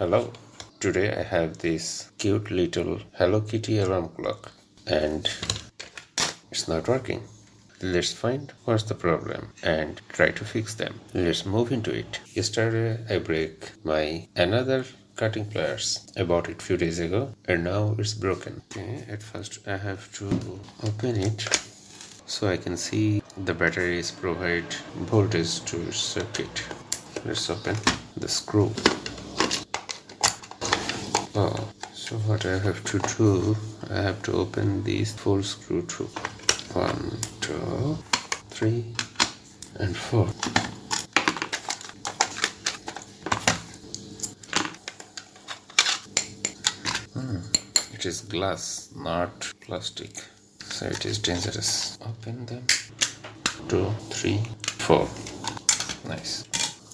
Hello, today I have this cute little Hello Kitty alarm clock and it's not working. Let's find what's the problem and try to fix them. Let's move into it. Yesterday I break my another cutting pliers. I bought it few days ago and now it's broken. Okay, at first I have to open it so I can see the batteries provide voltage to its circuit. Let's open the screw. So what I have to do, I have to open these 4 screw too. 1, 2, 3 and 4. It is glass, not plastic, so it is dangerous. Open them. 2, 3, 4. Nice.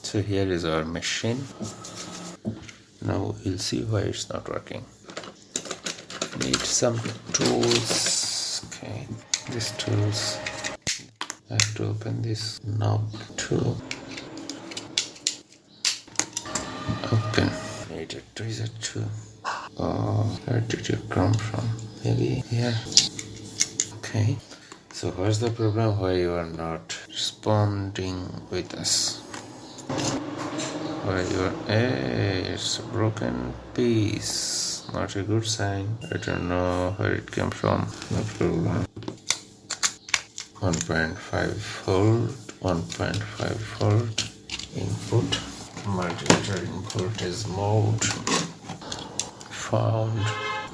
So here is our machine. Now we'll see why it's not working. Need some tools. Okay, these tools. I have to open this knob too. Open. Need a tweezer too. Oh, where did you come from? Maybe here. Okay. So what's the problem? Why you are not responding with us? Why you are? Hey, it's a broken piece. Not a good sign. I don't know where it came from. No problem. 1.5 volt, 1.5 volt input. Monitoring voltage mode. Found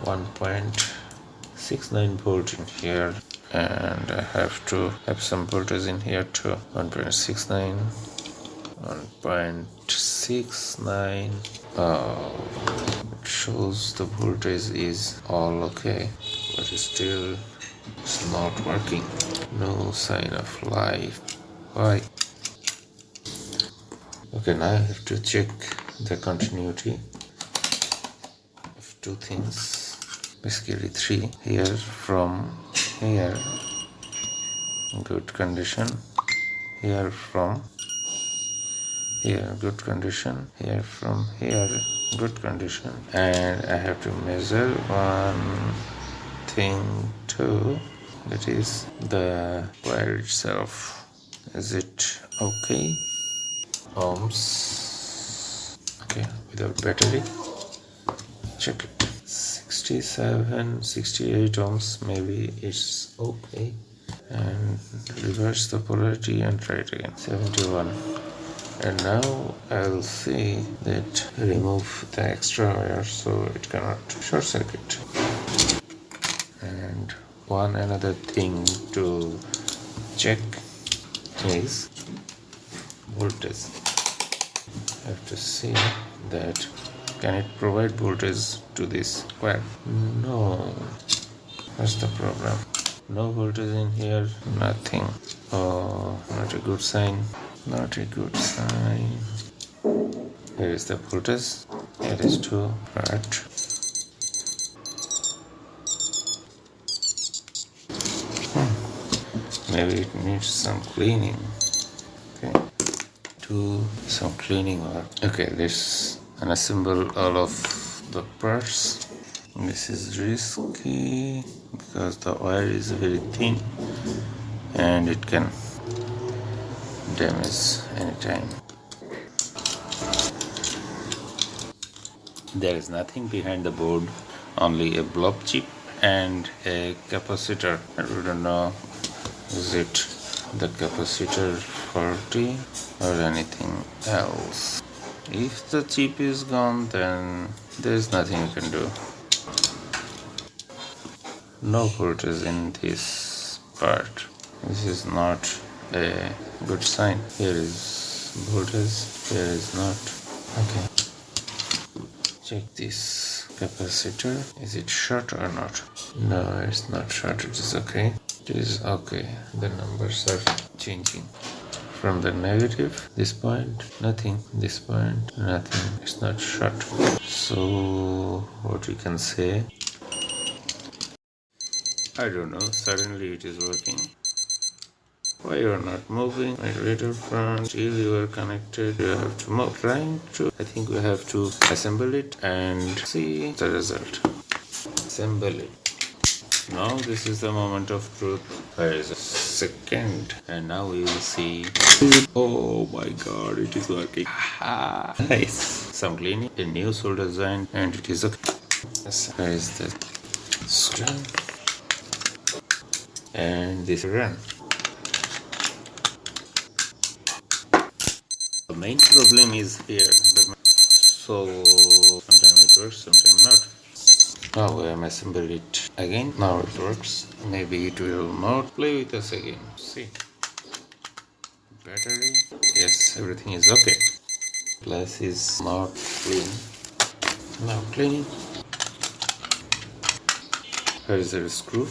1.69 volt in here, and I have to have some voltage in here too. 1.69, 1.69. It shows the voltage is all okay, but still it's not working. No sign of life. Why? Okay, now I have to check the continuity of 2 things, basically 3. Here from here, good condition. Here from here, good condition. Here from here, good condition. And I have to measure one thing too, that is the wire itself. Is it okay? Ohms. Okay, without battery. Check it. 67, 68 ohms, maybe it's okay. And reverse the polarity and try it again. 71. And now I'll see that remove the extra wire so it cannot short circuit. And one another thing to check is voltage. I have to see that can it provide voltage to this wire? No. That's the problem. No voltage in here, nothing. Oh, not a good sign. Not a good sign. Here is the voltage. Here is 2 part. Maybe it needs some cleaning. Okay. Do some cleaning work. Okay, let's unassemble all of the parts. This is risky because the wire is very thin and it can damage anytime. There is nothing behind the board, only a blob chip and a capacitor. I don't know, is it the capacitor 40 or anything else? If the chip is gone, then there's nothing you can do. No voltage in this part. This is not a good sign. Here is voltage, here is not. Okay. Check this capacitor. Is it short or not? No, it's not short. It is okay. It is okay. The numbers are changing. From the negative, this point, nothing. This point, nothing. It's not short. So, what we can say? I don't know. Suddenly it is working. Why you are not moving? My radar front. Still you are connected. You have to move. Trying to. I think we have to assemble it and see the result. Assemble it. Now this is the moment of truth. There is a second, and now we will see. Oh my god, it is working. Nice. Some cleaning, a new solder design, and it is okay. Yes, there is the screen, and this run. The main problem is here. So sometimes it works, sometimes not. Now I am assembled it again. Now it works. Maybe it will not play with us again. See. Battery. Yes, everything is okay. Glass is not clean. Now cleaning. Here is a screw.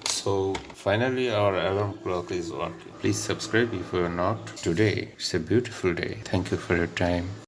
So finally our alarm clock is working. Please subscribe if you are not today. It's a beautiful day. Thank you for your time.